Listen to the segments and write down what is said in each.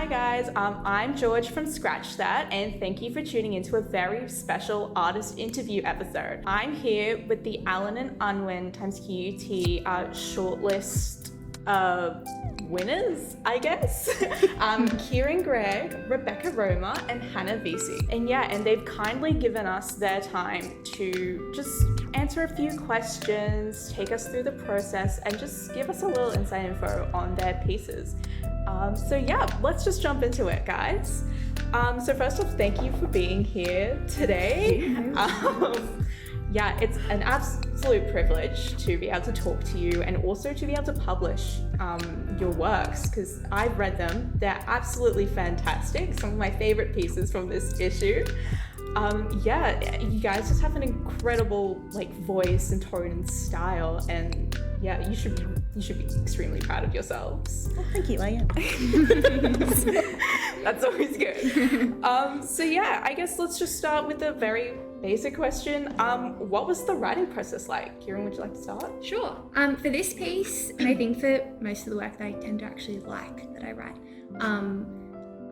Hi guys, I'm George from Scratch That, and thank you for tuning into a very special artist interview episode. I'm here with the Allen and Unwin times QUT shortlist winners, I guess. Kieran Gregg, Rebecca Roma, and Hannah Vesey. And they've kindly given us their time to just answer a few questions, take us through the process, and just give us a little inside info on their pieces. Let's just jump into it, guys. So first off, thank you for being here today. It's an absolute privilege to be able to talk to you and also to be able to publish your works, because I've read them. They're absolutely fantastic. Some of my favorite pieces from this issue. You guys just have an incredible voice and tone and style, and you should be extremely proud of yourselves. Well, thank you, I am. That's always good. I guess let's just start with a very basic question. What was the writing process like? Kieran, would you like to start? Sure. For this piece, and I think for most of the work that I tend to actually like that I write,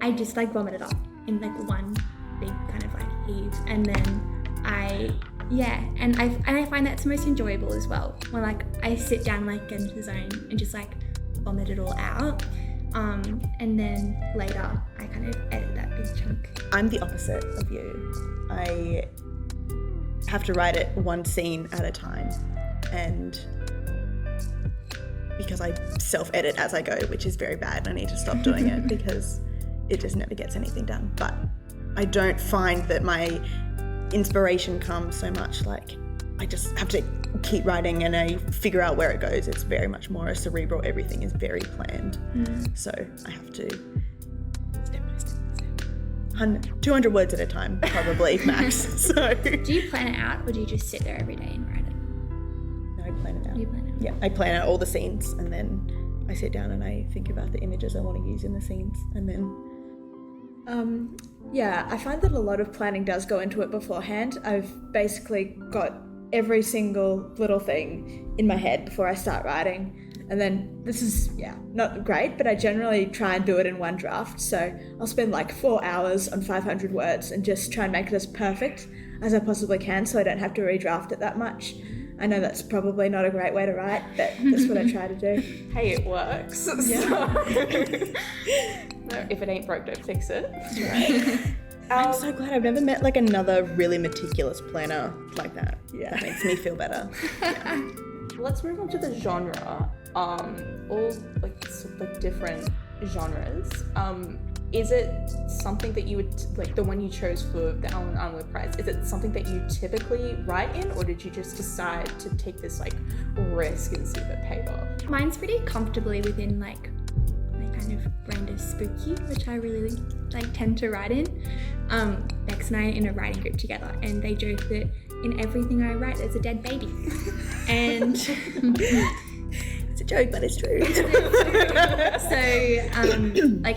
I just vomit it up in one big kind of heave, and then I find that's most enjoyable as well, when I sit down get into the zone and just vomit it all out, and then later I kind of edit that big chunk. I'm the opposite of you. I have to write it one scene at a time, and because I self-edit as I go, which is very bad, I need to stop doing it because it just never gets anything done. But I don't find that my inspiration comes so much I just have to keep writing and I figure out where it goes. It's very much more a cerebral, everything is very planned. So I have to step by step. 200 words at a time, probably, max. So do you plan it out, or do you just sit there every day and write it? No, I plan it out. You plan it out? Yeah, I plan out all the scenes, and then I sit down and I think about the images I want to use in the scenes, and then I find that a lot of planning does go into it beforehand. I've basically got every single little thing in my head before I start writing. And then this is, not great, but I generally try and do it in one draft. So I'll spend 4 hours on 500 words and just try and make it as perfect as I possibly can so I don't have to redraft it that much. I know that's probably not a great way to write, but that's what I try to do. Hey, it works. Yeah. No, if it ain't broke, don't fix it. Right. I'm so glad I've never met another really meticulous planner like that. Yeah, it makes me feel better. Let's move on to the genre. All different genres. Is it something that you would the one you chose for the Allen Unwin Prize? Is it something that you typically write in, or did you just decide to take this risk and see if it paid off? Mine's pretty comfortably within my kind of brand of spooky, which I really tend to write in. Bex and I are in a writing group together, and they joke that in everything I write there's a dead baby. And it's a joke, but it's true. So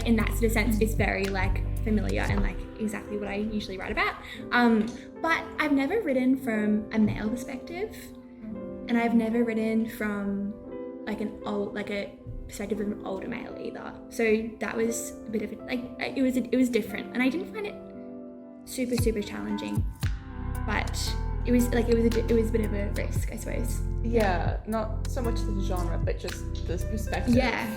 in that sort of sense, it's very familiar and exactly what I usually write about. But I've never written from a male perspective, and I've never written from a perspective of an older male either. So that was a bit of it was different, and I didn't find it super challenging, but it was a bit of a risk, I suppose. Yeah, not so much the genre, but just the perspective. Yeah.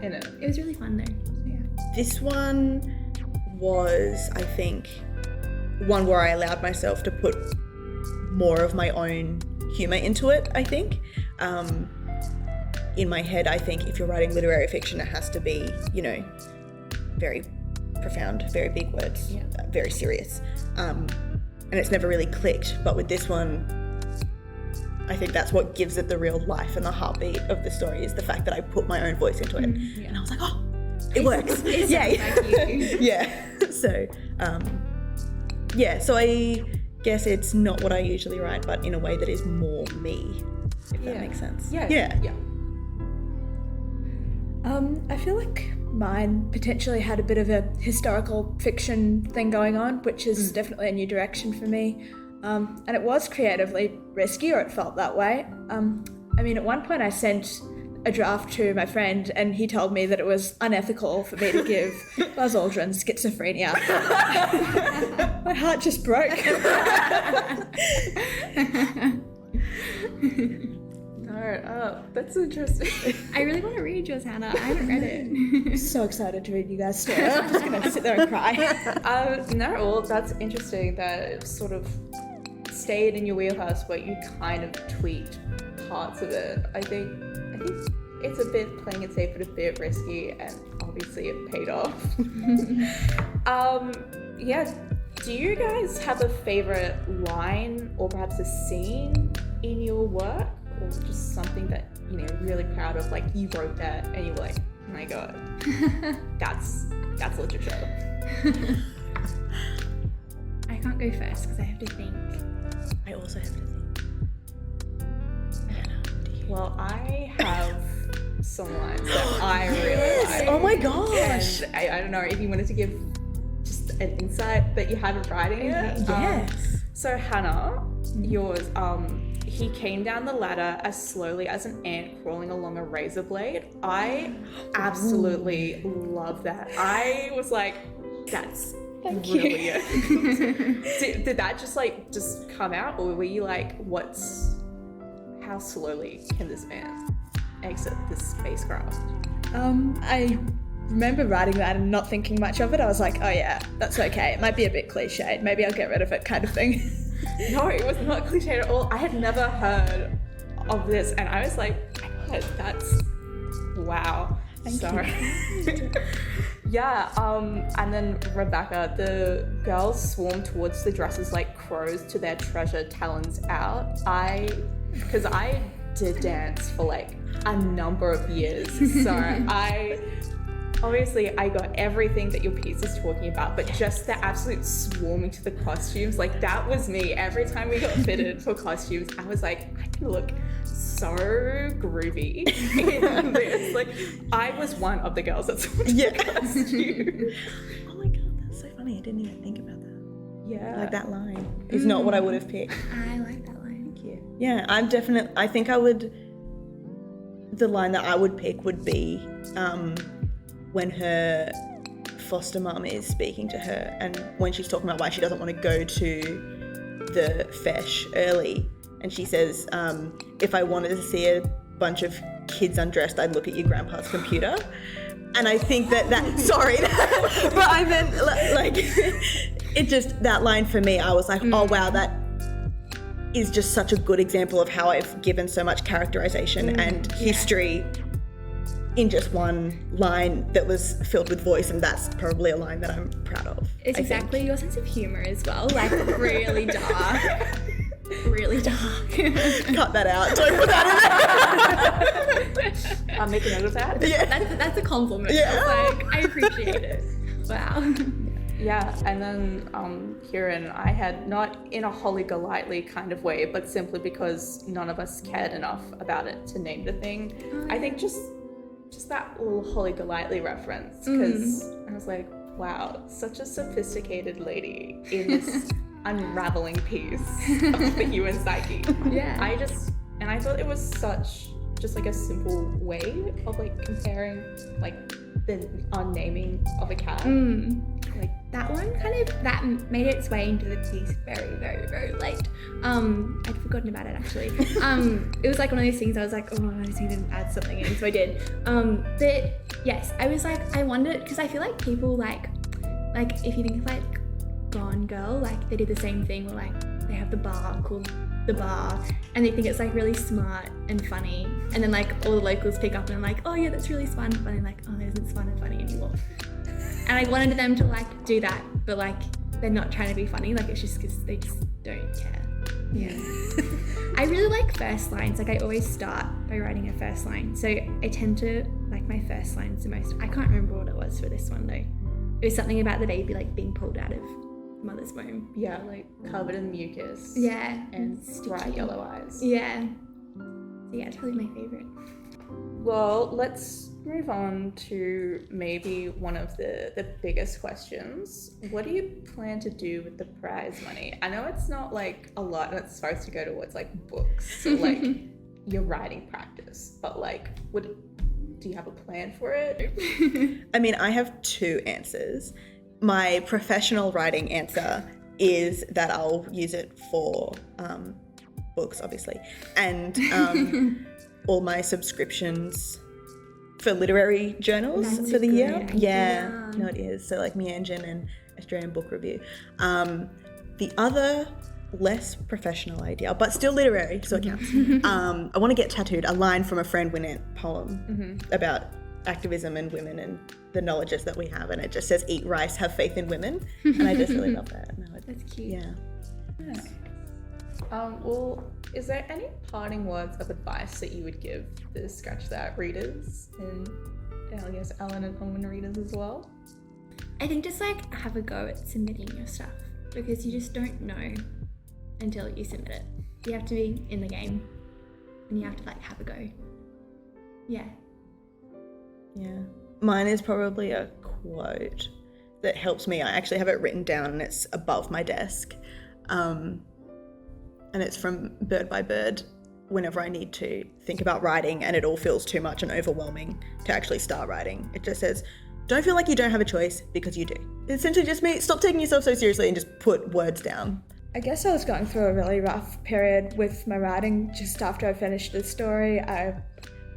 In it. It was really fun though. So, yeah. This one was, I think, one where I allowed myself to put more of my own humour into it, I think. In my head, I think if you're writing literary fiction, it has to be, very profound, very big words, very serious. And it's never really clicked. But with this one, I think that's what gives it the real life and the heartbeat of the story, is the fact that I put my own voice into it. And I was like, oh, it works. So I guess it's not what I usually write, but in a way that is more me, if that makes sense. Yeah. I feel like mine potentially had a bit of a historical fiction thing going on, which is definitely a new direction for me. And it was creatively risky, or it felt that way. At one point I sent a draft to my friend, and he told me that it was unethical for me to give Buzz Aldrin schizophrenia. My heart just broke. Oh, that's interesting. I really want to read yours, Hannah. I haven't read it. So excited to read you guys' story. I'm just gonna sit there and cry. No, well, that's interesting that it sort of stayed in your wheelhouse, but you kind of tweaked parts of it. I think it's a bit playing it safe, but a bit risky, and obviously it paid off. Yeah. Do you guys have a favorite line or perhaps a scene in your work, or just something that you're really proud of, like you wrote that and you were like, oh my god, that's literature? I can't go first because I have to think. I also have to think. Anna, do you? Well, I have some lines that I really like. Oh my gosh. And I don't know if you wanted to give just an insight that you had of writing it. Yes. So Hannah, yours, he came down the ladder as slowly as an ant crawling along a razor blade. I absolutely love that. I was like, that's brilliant. Did that just come out, or were you like, how slowly can this man exit this spacecraft? I remember writing that and not thinking much of it. I was like, oh yeah, that's okay. It might be a bit cliched. Maybe I'll get rid of it, kind of thing. No, it was not cliche at all. I had never heard of this, and I was like, oh, that's wow. Sorry. Yeah, and then Rebecca, the girls swarmed towards the dresses like crows to their treasure talons out. Because I did dance for like a number of years, so obviously I got everything that your piece is talking about, but just the absolute swarming to the costumes, like that was me. Every time we got fitted for costumes, I was like, I can look so groovy in this. Like, I was one of the girls that saw the costume. Oh my god, that's so funny. I didn't even think about that. Yeah. Like that line is not what I would have picked. I like that line. Thank you. Yeah, I think the line that I would pick would be when her foster mum is speaking to her, and when she's talking about why she doesn't want to go to the fesh early, and she says, if I wanted to see a bunch of kids undressed, I'd look at your grandpa's computer. And I think that sorry, but I meant like it just, that line for me, I was like, oh wow, that is just such a good example of how I've given so much characterization and history in just one line that was filled with voice, and that's probably a line that I'm proud of. It's exactly your sense of humor as well, like really dark. Really dark. Cut that out. Don't put that in there. I'll make a note of that. Yeah. That's a compliment. Yeah. Like, I appreciate it. Wow. Yeah, and then Kieran, I had, not in a Holly Golightly kind of way, but simply because none of us cared enough about it to name the thing. I think just that little Holly Golightly reference, because I was like, wow, such a sophisticated lady in this unraveling piece of the human psyche. Yeah. I thought it was such just like a simple way of like comparing like the unnaming of a cat. Like that one that made its way into the piece very, very, very late. I'd forgotten about it actually. It was like one of those things I was like, oh, I just need to add something in, so I did. But yes, I was like, I wondered, because I feel like people like if you think of like Gone Girl, like they did the same thing where like they have the bar called The Bar, and they think it's like really smart and funny, and then like all the locals pick up and are like, oh yeah, that's really fun and funny, and like, oh, it isn't fun and funny anymore. And I wanted them to like do that, but like they're not trying to be funny, like it's just because they just don't care. Yeah. I really like first lines. Like I always start by writing a first line, so I tend to like my first lines the most. I can't remember what it was for this one though. It was something about the baby like being pulled out of mother's womb. yeah, like covered in mucus. Yeah. And bright yellow eyes. Yeah. So yeah, it's probably my favorite. Well, let's move on to maybe one of the biggest questions. What do you plan to do with the prize money? I know it's not like a lot, and it's supposed to go towards like books, so like your writing practice, but like, do you have a plan for it? I mean, I have two answers. My professional writing answer is that I'll use it for books, obviously, and all my subscriptions for literary journals That's for a the good year. idea. Yeah, no, it is. So like Meanjin and Australian Book Review. The other less professional idea, but still literary, so it counts. I want to get tattooed a line from a Fran Winnett poem about activism and women and the knowledges that we have, and it just says, "Eat rice, have faith in women," and I just really love that. No, That's cute. yeah. Well, is there any parting words of advice that you would give the Scratch That readers and I guess Ellen and Owen readers as well? I think just like have a go at submitting your stuff, because you just don't know until you submit it. You have to be in the game and you have to like have a go. Yeah. Yeah. Mine is probably a quote that helps me. I actually have it written down and it's above my desk. And it's from Bird by Bird. Whenever I need to think about writing and it all feels too much and overwhelming to actually start writing, it just says, don't feel like you don't have a choice, because you do. It essentially just means stop taking yourself so seriously and just put words down. I guess I was going through a really rough period with my writing just after I finished the story. I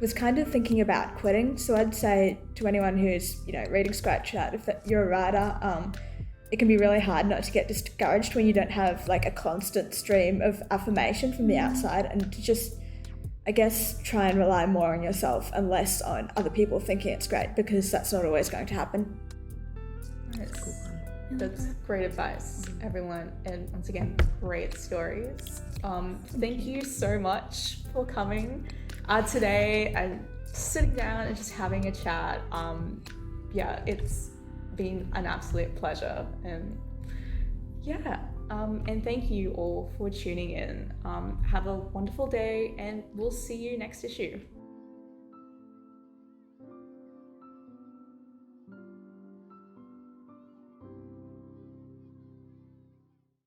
was kind of thinking about quitting, so I'd say to anyone who's, reading Scratch That, if you're a writer, it can be really hard not to get discouraged when you don't have like a constant stream of affirmation from the outside, and to just, I guess, try and rely more on yourself and less on other people thinking it's great, because that's not always going to happen. That's great advice, everyone, and once again, great stories. Thank you so much for coming today and sitting down and just having a chat. It's been an absolute pleasure, and and thank you all for tuning in. Have a wonderful day, and we'll see you next issue.